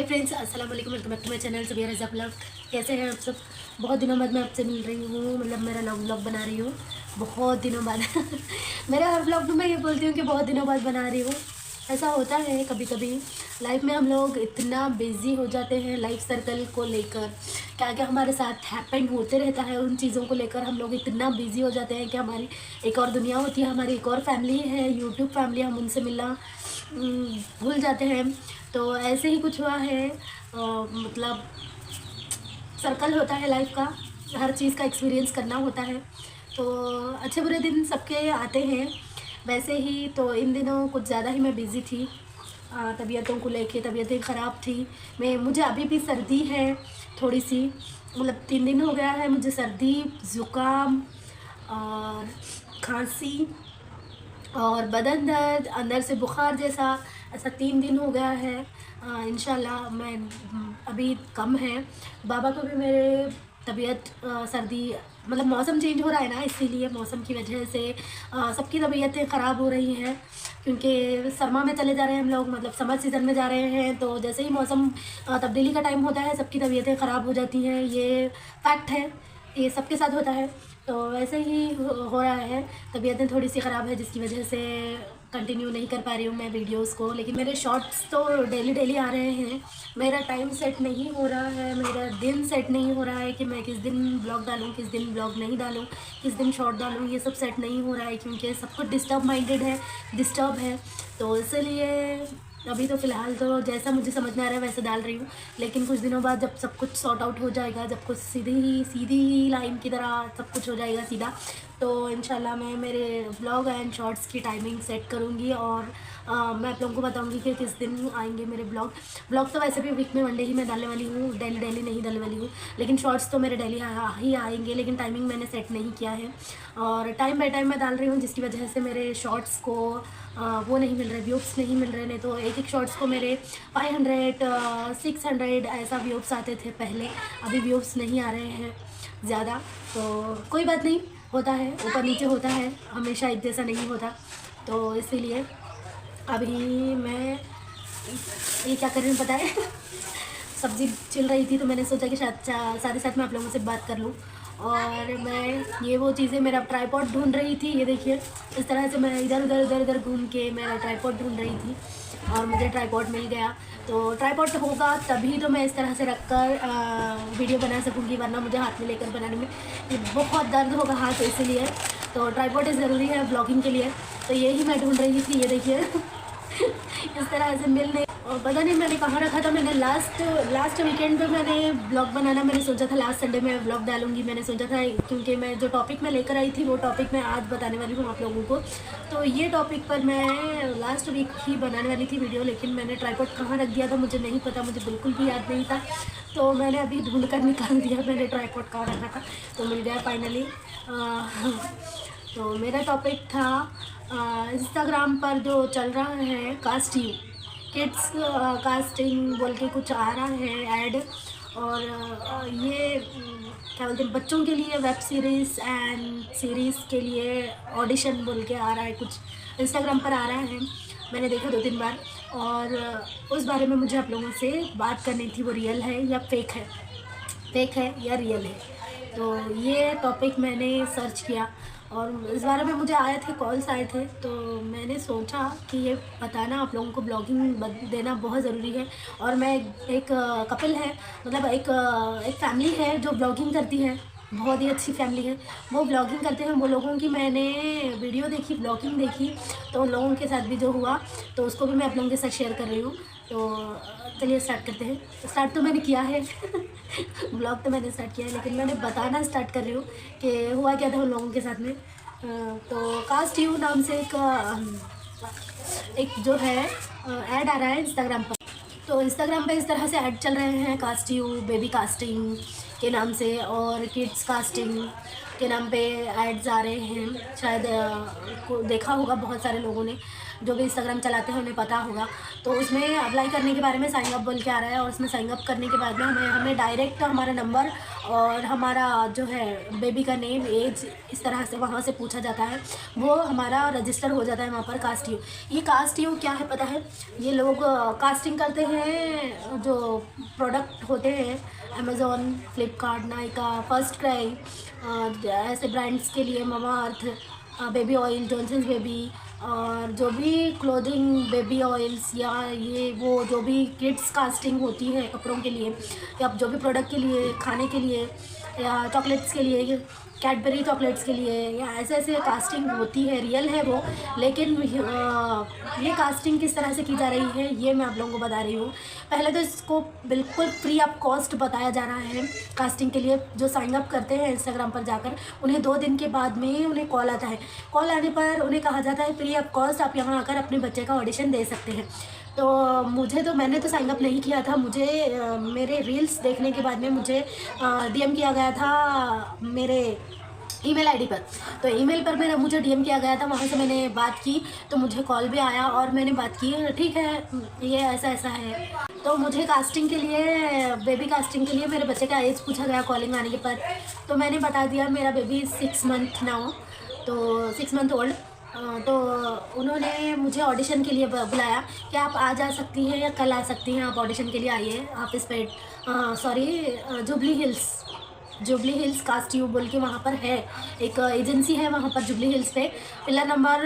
हाय friends, अस्सलाम वालेकुम, welcome back to my channel Sabiya Raza vlog. कैसे हैं आप सब? बहुत दिनों बाद मैं आपसे मिल रही हूँ, मतलब मेरा व्लॉग बना रही हूँ बहुत दिनों बाद। मेरा हर व्लॉग में मैं ये बोलती हूँ कि बहुत दिनों बाद बना रही हूँ। ऐसा होता है कभी कभी लाइफ में, हम लोग इतना बिजी हो जाते हैं लाइफ सर्कल को लेकर, क्या क्या हमारे साथ हैपन होते रहता है, उन चीज़ों को लेकर हम लोग इतना बिजी हो जाते हैं कि हमारी एक और दुनिया होती है, हमारी एक और फैमिली है, यूट्यूब फैमिली, हम उनसे मिलना भूल जाते हैं। तो ऐसे ही कुछ हुआ है। मतलब सर्कल होता है लाइफ का, हर चीज़ का एक्सपीरियंस करना होता है। तो अच्छे बुरे दिन सबके आते हैं। वैसे ही तो इन दिनों कुछ ज़्यादा ही मैं बिज़ी थी, तबीयतों को लेके, तबीयतें ख़राब थी। मुझे अभी भी सर्दी है थोड़ी सी, मतलब 3 दिन हो गया है मुझे सर्दी, ज़ुकाम और खांसी और बदन दर्द, अंदर से बुखार जैसा, ऐसा 3 दिन हो गया है। इंशाल्लाह मैं अभी कम है। बाबा को भी मेरे तबीयत सर्दी, मतलब मौसम चेंज हो रहा है ना, इसीलिए मौसम की वजह से सबकी तबीयतें ख़राब हो रही हैं, क्योंकि सरमा में चले जा रहे हैं हम लोग, मतलब समर सीज़न में जा रहे हैं। तो जैसे ही मौसम तब्दीली का टाइम होता है, सबकी तबीयतें ख़राब हो जाती हैं, ये फैक्ट है, ये सबके साथ होता है। तो वैसे ही हो रहा है, तबीयतें थोड़ी सी ख़राब है, जिसकी वजह से कंटिन्यू नहीं कर पा रही हूँ मैं वीडियोस को। लेकिन मेरे शॉर्ट्स तो डेली डेली आ रहे हैं। मेरा टाइम सेट नहीं हो रहा है, मेरा दिन सेट नहीं हो रहा है कि मैं किस दिन ब्लॉग डालूँ, किस दिन ब्लॉग नहीं डालूँ, किस दिन शॉर्ट डालूँ, ये सब सेट नहीं हो रहा है, क्योंकि सब कुछ डिस्टर्ब माइंडेड है, डिस्टर्ब है। तो इसलिए अभी तो फ़िलहाल तो जैसा मुझे समझ में आ रहा है वैसे डाल रही हूँ। लेकिन कुछ दिनों बाद जब सब कुछ सॉर्ट आउट हो जाएगा, जब कुछ सीधी लाइन की तरह सब कुछ हो जाएगा सीधा, तो इंशाल्लाह मैं मेरे व्लॉग एंड शॉर्ट्स की टाइमिंग सेट करूँगी और मैं आप लोगों को बताऊँगी कि किस दिन आएंगे मेरे ब्लॉग तो वैसे भी वीक में 1 डे ही मैं डालने वाली हूँ, डेली नहीं डालने वाली हूँ। लेकिन शॉर्ट्स तो मेरे डेली ही आएंगे, लेकिन टाइमिंग मैंने सेट नहीं किया है और टाइम बाय टाइम मैं डाल रही हूँ, जिसकी वजह से मेरे शॉर्ट्स को वो नहीं मिल रहे, व्यूज़ नहीं मिल रहे। नहीं तो एक शॉर्ट्स को मेरे 500 600 ऐसा व्यूज़ आते थे पहले, अभी व्यूज़ नहीं आ रहे हैं ज़्यादा। तो कोई बात नहीं, होता है, ऊपर नीचे होता है, हमेशा एक जैसा नहीं होता। तो इसीलिए अभी मैं ये क्या कर रही हूँ पता है? सब्ज़ी छिल रही थी, तो मैंने सोचा कि शायद साथ ही साथ मैं आप लोगों से बात कर लूँ। और मैं ये वो चीज़ें, मेरा ट्राइपॉड ढूंढ रही थी, ये देखिए इस तरह से मैं इधर उधर घूम के मेरा ट्राइपॉड ढूंढ रही थी और मुझे ट्राइपॉड मिल गया। तो ट्राइपॉड होगा तभी तो मैं इस तरह से रख कर वीडियो बना सकूँगी, वरना मुझे हाथ में लेकर बनाने में ये बहुत दर्द होगा हाथ, तो इसीलिए तो ट्राइपॉड ज़रूरी है ब्लॉगिंग के लिए। तो यही मैं ढूंढ रही थी, ये देखिए। इस तरह से मिल नहीं, और पता नहीं मैंने कहाँ रखा था। मैंने लास्ट वीकेंड पे मैंने ब्लॉग बनाना, मैंने सोचा था लास्ट संडे में ब्लॉग डालूंगी, मैंने सोचा था, क्योंकि मैं जो टॉपिक मैं लेकर आई थी वो टॉपिक मैं आज बताने वाली हूँ आप लोगों को। तो ये टॉपिक पर मैं लास्ट वीक ही बनाने वाली थी वीडियो, लेकिन मैंने ट्राइपॉड कहाँ रख दिया था मुझे नहीं पता, मुझे बिल्कुल भी याद नहीं था। तो मैंने अभी ढूंढ कर निकाल दिया मैंने ट्राइपॉड कहाँ रखा था, तो मिल गया फाइनली। तो मेरा टॉपिक था इंस्टाग्राम पर जो चल रहा है कास्टिंग, किड्स कास्टिंग बोल के कुछ आ रहा है ऐड, और ये क्या बोलते हैं, बच्चों के लिए वेब सीरीज़ एंड सीरीज़ के लिए ऑडिशन बोल के आ रहा है, कुछ इंस्टाग्राम पर आ रहा है। मैंने देखा 2-3 बार, और उस बारे में मुझे आप लोगों से बात करनी थी, वो रियल है या फेक है या रियल है। तो ये टॉपिक मैंने सर्च किया और इस बारे में मुझे आए थे, कॉल्स आए थे, तो मैंने सोचा कि ये बताना आप लोगों को, ब्लॉगिंग देना बहुत ज़रूरी है। और मैं एक कपल है, मतलब एक फैमिली है जो ब्लॉगिंग करती है, बहुत ही अच्छी फैमिली है, वो ब्लॉगिंग करते हैं। वो लोगों की मैंने वीडियो देखी, ब्लॉगिंग देखी, तो उन लोगों के साथ भी जो हुआ, तो उसको भी मैं आप लोगों के साथ शेयर कर रही हूँ। तो चलिए स्टार्ट करते हैं। स्टार्ट तो मैंने किया है ब्लॉग तो मैंने स्टार्ट किया है, लेकिन मैंने बताना स्टार्ट कर रही हूँ कि हुआ क्या था उन लोगों के साथ में। तो कास्ट यू नाम से एक जो है ऐड आ रहा है इंस्टाग्राम पर। तो इंस्टाग्राम पे इस तरह से ऐड चल रहे हैं, कास्ट यू, बेबी कास्टिंग के नाम से, और किड्स कास्टिंग के नाम पे एड्स आ रहे हैं, शायद को देखा होगा बहुत सारे लोगों ने, जो भी इंस्टाग्राम चलाते हैं उन्हें पता होगा। तो उसमें अप्लाई करने के बारे में साइन अप बोल के आ रहा है, और उसमें साइन अप करने के बाद में हमें डायरेक्ट हमारा नंबर और हमारा जो है बेबी का नेम, एज, इस तरह से वहाँ से पूछा जाता है। वो हमारा रजिस्टर हो जाता है वहाँ पर कास्टिंग। ये कास्टिंग क्या है पता है? ये लोग कास्टिंग करते हैं, जो प्रोडक्ट होते हैं Amazon, Flipkart, Nykaa, first cry, ऐसे ब्रांड्स के लिए, मामा अर्थ, बेबी ऑयल, जॉनसन्स बेबी, और जो भी क्लोथिंग बेबी ऑयल्स या ये वो जो भी किड्स कास्टिंग होती है कपड़ों के लिए, या जो भी प्रोडक्ट के लिए, खाने के लिए, या चॉकलेट्स के लिए, कैडबरी चॉकलेट्स के लिए, या ऐसे ऐसे कास्टिंग होती है, रियल है वो। लेकिन ये कास्टिंग किस तरह से की जा रही है ये मैं आप लोगों को बता रही हूँ। पहले तो इसको बिल्कुल फ्री ऑफ कॉस्ट बताया जा रहा है कास्टिंग के लिए। जो साइन अप करते हैं इंस्टाग्राम पर जाकर, उन्हें 2 दिन के बाद में उन्हें कॉल आता है। कॉल आने पर उन्हें कहा जाता है फ्री ऑफ कॉस्ट आप यहाँ आकर अपने बच्चे का ऑडिशन दे सकते हैं। तो मैंने तो साइन अप नहीं किया था। मुझे मेरे रील्स देखने के बाद में मुझे डीएम किया गया था मेरे ईमेल आईडी पर। तो ईमेल पर मुझे डीएम किया गया था, वहाँ से मैंने बात की, तो मुझे कॉल भी आया और मैंने बात की, ठीक है ये ऐसा ऐसा है। तो मुझे कास्टिंग के लिए, बेबी कास्टिंग के लिए मेरे बच्चे का एज पूछा गया कॉलिंग आने के पर। तो मैंने बता दिया मेरा बेबी 6 मंथ नाउ, तो 6 मंथ ओल्ड। तो उन्होंने मुझे ऑडिशन के लिए बुलाया कि आप आज आ सकती हैं या कल आ सकती हैं, आप ऑडिशन के लिए आइए आप इस पे जुबली हिल्स कास्टिंग बोल के वहाँ पर है, एक एजेंसी है वहाँ पर जुबली हिल्स पे। पिलर नंबर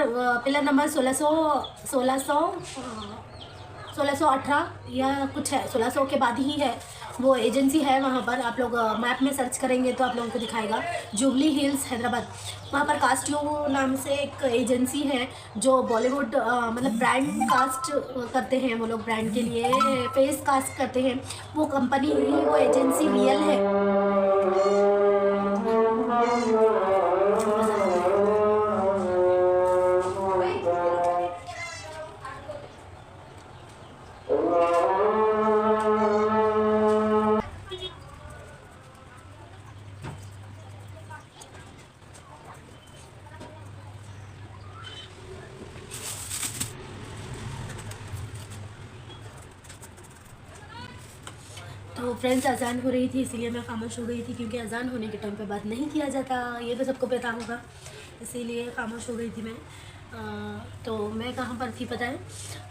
1618 या कुछ है, 1600 के बाद ही है वो एजेंसी है। वहाँ पर आप लोग मैप में सर्च करेंगे तो आप लोगों को दिखाएगा जुबली हिल्स हैदराबाद। वहाँ पर कास्टिंग नाम से एक एजेंसी है जो बॉलीवुड मतलब ब्रांड कास्ट करते हैं। वो लोग ब्रांड के लिए फेस कास्ट करते हैं। वो कंपनी, वो एजेंसी रियल है। तो फ्रेंड्स, अजान हो रही थी इसीलिए मैं खामोश हो गई थी, क्योंकि अजान होने के टाइम पे बात नहीं किया जाता, ये तो सबको पता होगा, इसीलिए खामोश हो गई थी मैं। तो मैं कहाँ पर थी पता है?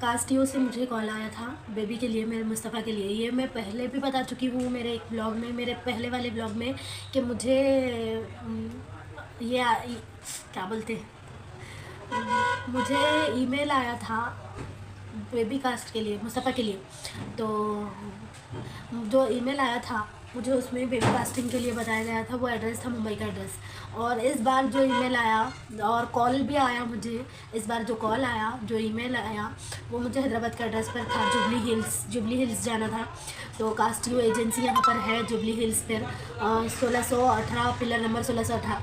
कास्टियो से मुझे कॉल आया था बेबी के लिए, मेरे मुस्तफ़ा के लिए। ये मैं पहले भी बता चुकी हूँ मेरे एक ब्लॉग में, मेरे पहले वाले ब्लॉग में, कि मुझे क्या बोलते हैं, मुझे ईमेल आया था बेबी कास्ट के लिए, मुस्तफ़ा के लिए। तो जो ईमेल आया था मुझे उसमें बेबी कास्टिंग के लिए बताया गया था, वो एड्रेस था मुंबई का एड्रेस। और इस बार जो ईमेल आया और कॉल भी आया मुझे, इस बार जो कॉल आया, जो ईमेल आया, वो मुझे हैदराबाद का एड्रेस पर था, जुबली हिल्स जाना था। तो कास्टिंग एजेंसी यहाँ पर है जुबली हिल्स पर, 1618 पिलर नंबर 1618,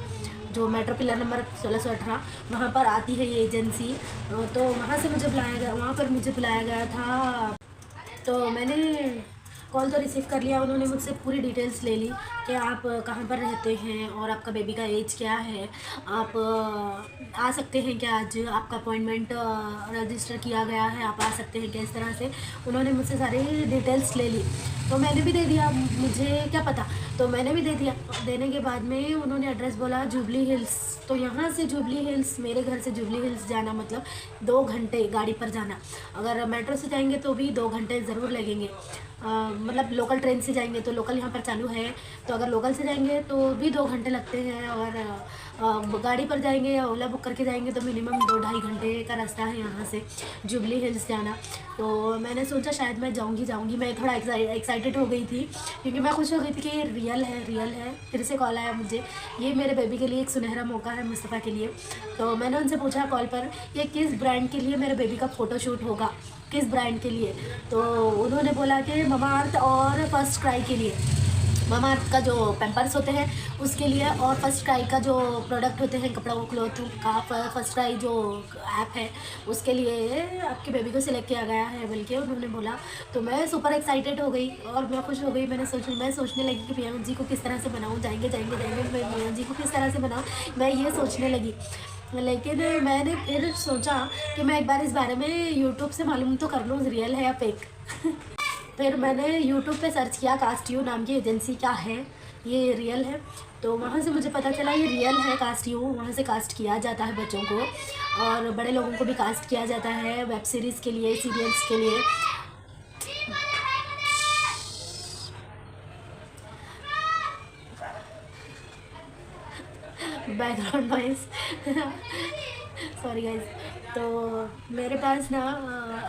जो मेट्रो पिलर नंबर 1618, वहाँ पर आती है ये एजेंसी। तो वहाँ से मुझे बुलाया गया, वहाँ पर मुझे बुलाया गया था। तो मैंने कॉल तो रिसीव कर लिया, उन्होंने मुझसे पूरी डिटेल्स ले ली कि आप कहाँ पर रहते हैं और आपका बेबी का एज क्या है, आप आ सकते हैं क्या, आज आपका अपॉइंटमेंट रजिस्टर किया गया है, आप आ सकते हैं क्या, इस तरह से उन्होंने मुझसे सारी डिटेल्स ले ली। तो मैंने भी दे दिया, मुझे क्या पता, तो मैंने भी दे दिया। देने के बाद में उन्होंने एड्रेस बोला जुबली हिल्स। तो यहाँ से जुबली हिल्स, मेरे घर से जुबली हिल्स जाना मतलब 2 घंटे गाड़ी पर जाना। अगर मेट्रो से जाएंगे तो भी 2 घंटे ज़रूर लगेंगे, मतलब लोकल ट्रेन से जाएंगे तो लोकल यहाँ पर चालू है, तो अगर लोकल से जाएंगे तो भी 2 घंटे लगते हैं, और गाड़ी पर जाएंगे या ओला बुक करके जाएंगे तो मिनिमम 2-2.5 घंटे का रास्ता है यहाँ से जुबली हिल्स जाना। तो मैंने सोचा शायद मैं जाऊँगी। मैं थोड़ा एक्साइटेड हो गई थी, क्योंकि मैं खुश हो गई थी कि ये रियल है। फिर से कॉल आया मुझे, ये मेरे बेबी के लिए एक सुनहरा मौका है, मुस्तफ़ा के लिए। तो मैंने उनसे पूछा कॉल पर ये किस ब्रांड के लिए मेरे बेबी का फ़ोटोशूट होगा, किस ब्रांड के लिए। तो उन्होंने बोला कि मामा अर्थ और फर्स्ट क्राई के लिए। मामा अर्थ का जो पैम्पर्स होते हैं उसके लिए, और फर्स्ट क्राई का जो प्रोडक्ट होते हैं कपड़ा वो क्लॉथ का, फर्स्ट क्राई जो ऐप है उसके लिए आपके बेबी को सिलेक्ट किया गया है बल्कि उन्होंने बोला। तो मैं सुपर एक्साइटेड हो गई और मैं खुश हो गई। मैं सोचने लगी कि मियाँ जी को किस तरह से बनाऊँ, जाएंगे मैं मियाँ जी को किस तरह से बनाऊँ, मैं ये सोचने लगी। लेकिन मैंने फिर सोचा कि मैं एक बार इस बारे में यूट्यूब से मालूम तो कर लूँ रियल है या फेक। फिर मैंने यूट्यूब पे सर्च किया कास्ट्यू नाम की एजेंसी क्या है, ये रियल है, तो वहाँ से मुझे पता चला ये रियल है कास्ट्यू। वहाँ से कास्ट किया जाता है बच्चों को और बड़े लोगों को भी कास्ट किया जाता है वेब सीरीज़ के लिए, सीरियल्स के लिए। Background noise sorry guys. तो मेरे पास ना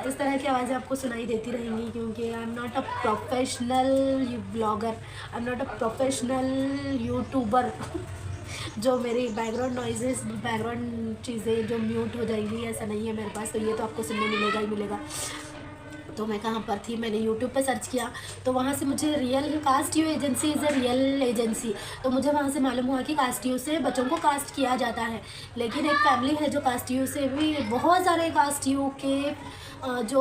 इस तरह की आवाज़ें आपको सुनाई देती रहेंगी क्योंकि I am not a professional blogger, I am not a professional YouTuber जो मेरी बैकग्राउंड नॉइजेस, बैकग्राउंड चीज़ें जो म्यूट हो जाएंगी, ऐसा नहीं है मेरे पास। तो ये तो आपको सुनने मिलेगा ही मिलेगा। तो मैं कहाँ पर थी, मैंने यूट्यूब पे सर्च किया तो वहाँ से मुझे रियल कास्ट्यू agency is a real agency, तो मुझे वहाँ से मालूम हुआ कि कास्ट्यू से बच्चों को कास्ट किया जाता है। लेकिन एक फैमिली है जो कास्ट्यू से भी, बहुत सारे कास्ट्यू के जो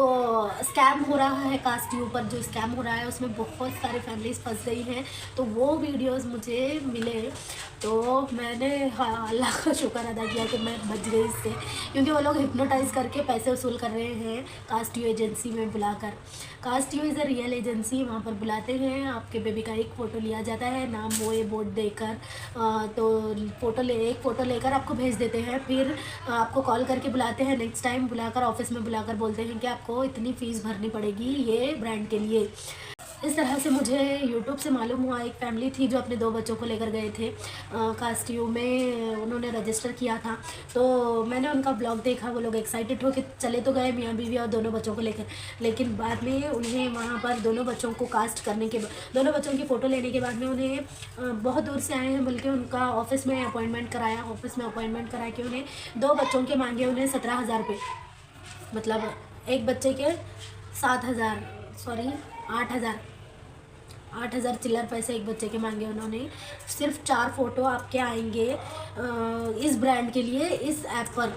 स्कैम हो रहा है, कास्ट्यू पर जो स्कैम हो रहा है उसमें बहुत सारे फैमिलीज फंस गई हैं। तो वो वीडियोस मुझे मिले तो मैंने हाँ अल्लाह का शुक्र अदा किया कि मैं बच गई इससे, क्योंकि वो लोग हिप्नोटाइज़ करके पैसे वसूल कर रहे हैं कास्ट्यू एजेंसी में बुलाकर। कास्ट्यू इज़ अ रियल एजेंसी, वहाँ पर बुलाते हैं, आपके बेबी का एक फ़ोटो लिया जाता है, नाम बोए बोर्ड देकर, तो एक फ़ोटो लेकर आपको भेज देते हैं। फिर आपको कॉल करके बुलाते हैं, नेक्स्ट टाइम बुलाकर ऑफिस में बुलाकर बोलते हैं कि आपको इतनी फ़ीस भरनी पड़ेगी ये ब्रांड के लिए। इस तरह से मुझे यूट्यूब से मालूम हुआ। एक फैमिली थी जो अपने 2 बच्चों को लेकर गए थे कास्ट्यू में, उन्होंने रजिस्टर किया था, तो मैंने उनका ब्लॉग देखा। वो लोग एक्साइटेड हो के चले तो गए मियाँ बीवी और दोनों बच्चों को लेकर, लेकिन बाद में उन्हें वहाँ पर दोनों बच्चों को कास्ट करने के दोनों बच्चों की फ़ोटो लेने के बाद में उन्हें बहुत दूर से आए हैं, बल्कि उनका ऑफिस में अपॉइंटमेंट करा के उन्हें 2 बच्चों के मांगे उन्हें 17,000 रुपये, मतलब एक बच्चे के 7,000 सॉरी 8,000 चिल्लर पैसे एक बच्चे के मांगे उन्होंने। सिर्फ 4 फ़ोटो आपके आएंगे इस ब्रांड के लिए, इस ऐप पर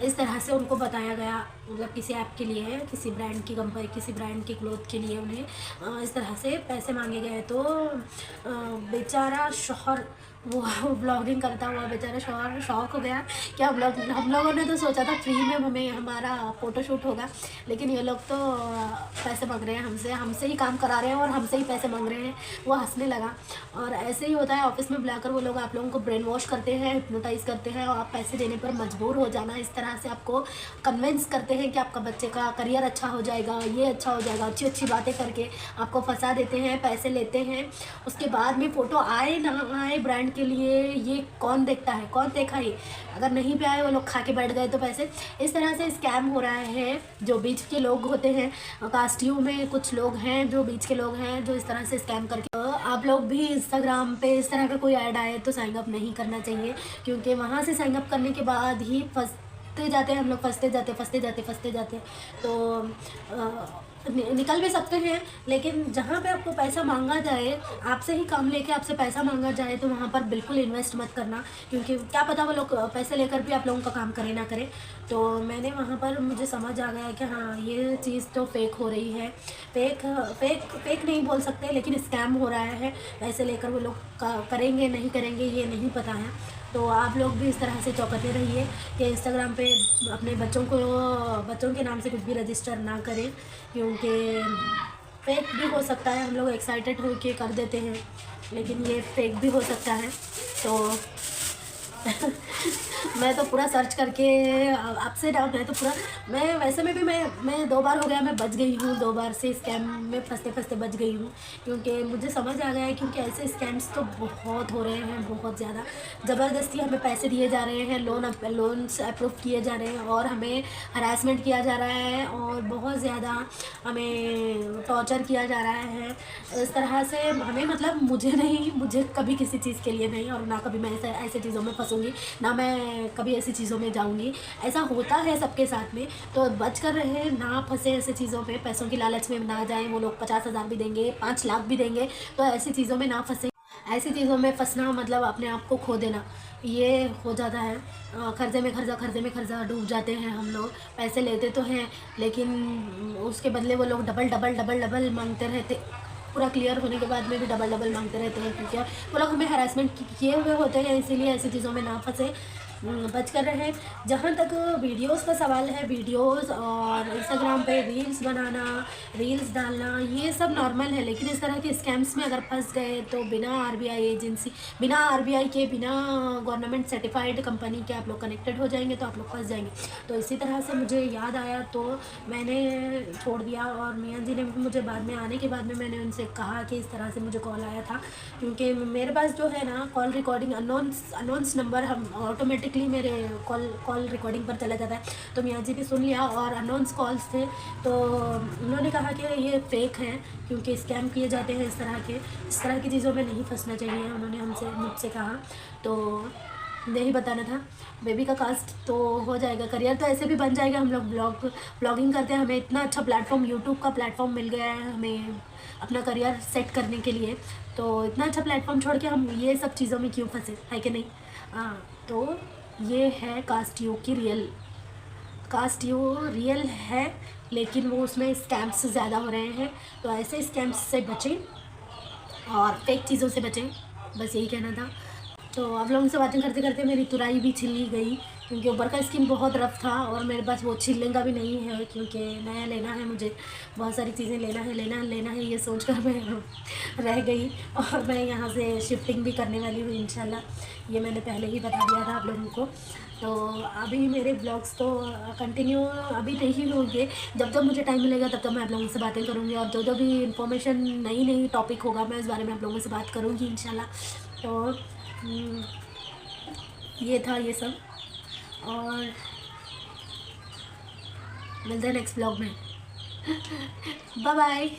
इस तरह से उनको बताया गया, मतलब किसी ऐप के लिए है, किसी ब्रांड की कंपनी, किसी ब्रांड के क्लोथ के लिए उन्हें इस तरह से पैसे मांगे गए। तो बेचारा शौहर, वो ब्लॉगिंग करता हुआ बेचारा शौहर शौक हो गया कि हम लोगों ने तो सोचा था फ्री में हमें हमारा फ़ोटोशूट होगा, लेकिन ये लोग तो पैसे मांग रहे हैं हमसे ही काम करा रहे हैं और हमसे ही पैसे मांग रहे हैं। वो हंसने लगा। और ऐसे ही होता है ऑफिस में बुलाकर वो लोग आप लोगों को ब्रेन वॉश करते हैं, हिप्नोटाइज़ करते हैं और आप पैसे देने पर मजबूर हो जाना। इस तरह से आपको कन्विंस करते हैं कि आपका बच्चे का करियर अच्छा हो जाएगा, ये अच्छा हो जाएगा, अच्छी अच्छी बातें करके आपको फंसा देते हैं, पैसे लेते हैं। उसके बाद में फ़ोटो आए ना आए ब्रांड के लिए ये कौन देखता है, कौन देखा ये, अगर नहीं भी आए वो लोग खा के बैठ गए तो पैसे। इस तरह से स्कैम हो रहा है। जो बीच के लोग होते हैं, कास्ट्यू में कुछ लोग हैं जो बीच के लोग हैं जो इस तरह से स्कैम करके, आप लोग भी इंस्टाग्राम पे इस तरह का कोई ऐड आए तो साइन अप नहीं करना चाहिए, क्योंकि वहाँ से साइन अप करने के बाद ही फंसते जाते हैं हम लोग, फंसते जाते। तो निकल भी सकते हैं, लेकिन जहाँ पे आपको पैसा मांगा जाए, आपसे ही काम लेके आपसे पैसा मांगा जाए, तो वहाँ पर बिल्कुल इन्वेस्ट मत करना, क्योंकि क्या पता वो लोग पैसे लेकर भी आप लोगों का काम करे ना करे। तो मैंने वहाँ पर मुझे समझ आ गया कि हाँ ये चीज़ तो फेक हो रही है। फेक नहीं बोल सकते, लेकिन स्कैम हो रहा है। पैसे लेकर वो लोग करेंगे नहीं करेंगे ये नहीं पता है। तो आप लोग भी इस तरह से चौकते रहिए कि इंस्टाग्राम पे अपने बच्चों के नाम से कुछ भी रजिस्टर ना करें, क्योंकि फेक भी हो सकता है। हम लोग एक्साइटेड हो के कर देते हैं, लेकिन ये फेक भी हो सकता है। तो मैं तो पूरा सर्च करके आपसे डाउट है तो पूरा मैं वैसे में भी मैं 2 बार हो गया मैं बच गई हूँ, 2 बार से स्कैम में फंसते बच गई हूँ, क्योंकि मुझे समझ आ गया है। क्योंकि ऐसे स्कैम्स तो बहुत हो रहे हैं, बहुत ज़्यादा ज़बरदस्ती हमें पैसे दिए जा रहे हैं, लोन्स अप्रूव किए जा रहे हैं और हमें हरासमेंट किया जा रहा है और बहुत ज़्यादा हमें टॉर्चर किया जा रहा है। इस तरह से हमें, मतलब मुझे कभी किसी चीज़ के लिए नहीं, और ना कभी मैं ऐसे चीज़ों में फंसूँगी, ना मैं मैं कभी ऐसी चीज़ों में जाऊंगी। ऐसा होता है सबके साथ में, तो बच कर रहे, ना फंसे ऐसे चीज़ों पे, पैसों की लालच में ना जाएं। वो लोग 50,000 भी देंगे, 5 लाख भी देंगे, तो ऐसी चीज़ों में ना फंसे। ऐसी चीज़ों में फंसना मतलब अपने आप को खो देना, ये हो जाता है। कर्जे में कर्जा डूब जाते हैं हम लोग। पैसे लेते तो हैं, लेकिन उसके बदले वो लोग डबल डबल डबल डबल मांगते रहते। पूरा क्लियर होने के बाद में भी डबल डबल मांगते रहते हैं, क्योंकि वो लोग हमें हरासमेंट किए हुए होते हैं। इसीलिए ऐसी चीज़ों में ना फंसे, बच कर रहे। जहाँ तक वीडियोस का सवाल है, वीडियोस और इंस्टाग्राम पे रील्स बनाना, रील्स डालना, ये सब नॉर्मल है। लेकिन इस तरह के स्कैम्स में अगर फंस गए तो बिना आरबीआई एजेंसी, बिना आरबीआई के, बिना गवर्नमेंट सर्टिफाइड कंपनी के आप लोग कनेक्टेड हो जाएंगे, तो आप लोग फंस जाएंगे। तो इसी तरह से मुझे याद आया तो मैंने छोड़ दिया। और मियाँ जी ने मुझे बाद में आने के बाद में मैंने उनसे कहा कि इस तरह से मुझे कॉल आया था, क्योंकि मेरे पास जो है ना कॉल रिकॉर्डिंग अननोन्स नंबर हम ऑटोमेटिकली मेरे कॉल रिकॉर्डिंग पर चला जाता है। तो मियाँ जी ने सुन लिया और अननोन्स कॉल्स थे, तो उन्होंने कहा कि ये फेक है, क्योंकि स्कैम किए जाते हैं इस तरह की चीज़ों में नहीं फंसना चाहिए, उन्होंने मुझसे कहा। तो यही बताना था। बेबी का कास्ट तो हो जाएगा, करियर तो ऐसे भी बन जाएगा। हम लोग ब्लॉगिंग करते हैं, हमें इतना अच्छा प्लेटफॉर्म, यूट्यूब का प्लेटफॉर्म मिल गया है हमें अपना करियर सेट करने के लिए। तो इतना अच्छा प्लेटफॉर्म छोड़ के हम ये सब चीज़ों में क्यों फंसे, है कि नहीं। हाँ, तो ये है कास्ट यू रियल है, लेकिन वो उसमें स्कैम्स ज़्यादा हो रहे हैं। तो ऐसे स्कैम्स से बचें और फेक चीज़ों से बचें, बस यही कहना था। तो आप लोगों से बातें करते करते मेरी तुराई भी छिल गई, क्योंकि ऊपर का स्किन बहुत रफ था और मेरे पास वो छिलने का भी नहीं है, क्योंकि नया लेना है मुझे, बहुत सारी चीज़ें लेना है ये सोच कर मैं रह गई। और मैं यहाँ से शिफ्टिंग भी करने वाली हूँ इंशाल्लाह, ये मैंने पहले ही बता दिया था आप लोगों को। तो अभी मेरे ब्लॉग्स तो कंटिन्यू अभी नहीं होंगे, जब मुझे टाइम मिलेगा तब मैं आप लोगों से बातें करूँगी, और जो भी इन्फॉर्मेशन नई टॉपिक होगा मैं उस बारे में आप लोगों से बात करूँगी इंशाल्लाह। तो ये था ये सब, और मिलते हैं नेक्स्ट ब्लॉग में। Bye bye.